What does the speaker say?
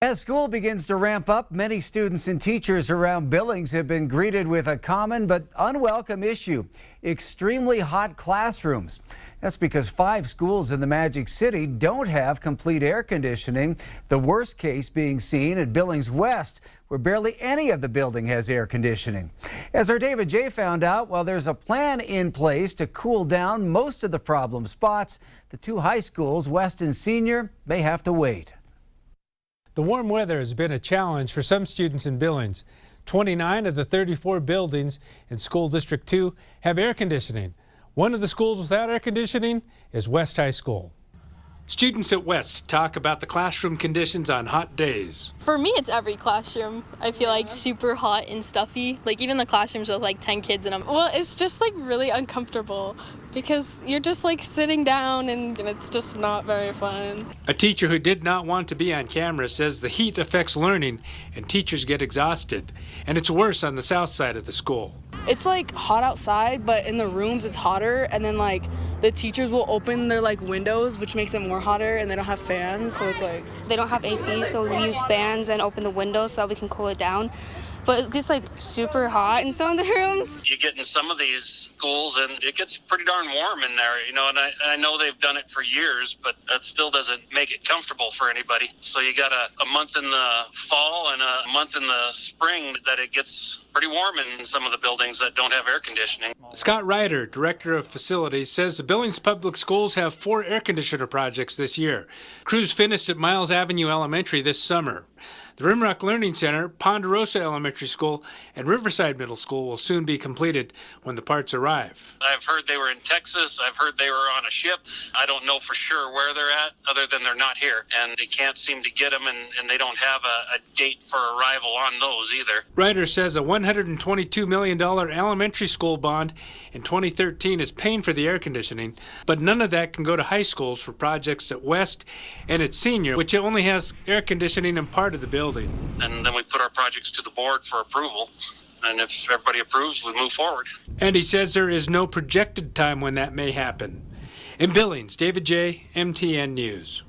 As school begins to ramp up, many students and teachers around Billings have been greeted with a common but unwelcome issue: extremely hot classrooms. That's because 5 schools in the Magic City don't have complete air conditioning, the worst case being seen at Billings West, where barely any of the building has air conditioning. As our David J. found out, while there's a plan in place to cool down most of the problem spots, the 2 high schools, West and Senior, may have to wait. The warm weather has been a challenge for some students in Billings. 29 of the 34 buildings in School District 2 have air conditioning. One of the schools without air conditioning is West High School. Students at West talk about the classroom conditions on hot days. For me, it's every classroom. I feel like super hot and stuffy. Like even the classrooms with like 10 kids in them. Well, it's just like really uncomfortable because you're just like sitting down and it's just not very fun. A teacher who did not want to be on camera says the heat affects learning and teachers get exhausted. And it's worse on the south side of the school. It's like hot outside, but in the rooms it's hotter, and then like the teachers will open their like windows, which makes it more hotter, and they don't have fans, so it's like they don't have AC, so we use fans and open the windows so we can cool it down. But it gets like super hot in some of the rooms. You get in some of these schools and it gets pretty darn warm in there, you know, and I know they've done it for years, but that still doesn't make it comfortable for anybody. So you got a month in the fall and a month in the spring that it gets pretty warm in some of the buildings that don't have air conditioning. Scott Ryder, Director of Facilities, says the Billings Public Schools have 4 air conditioner projects this year. Crews finished at Miles Avenue Elementary this summer. The Rimrock Learning Center, Ponderosa Elementary School, and Riverside Middle School will soon be completed when the parts arrive. I've heard they were in Texas. I've heard they were on a ship. I don't know for sure where they're at, other than they're not here. And they can't seem to get them, and they don't have a date for arrival on those either. Ryder says a $122 million elementary school bond in 2013 is paying for the air conditioning, but none of that can go to high schools for projects at West and at Senior, which only has air conditioning in part of the building. And then we put our projects to the board for approval. And if everybody approves, we move forward. And he says there is no projected time when that may happen. In Billings, David J., MTN News.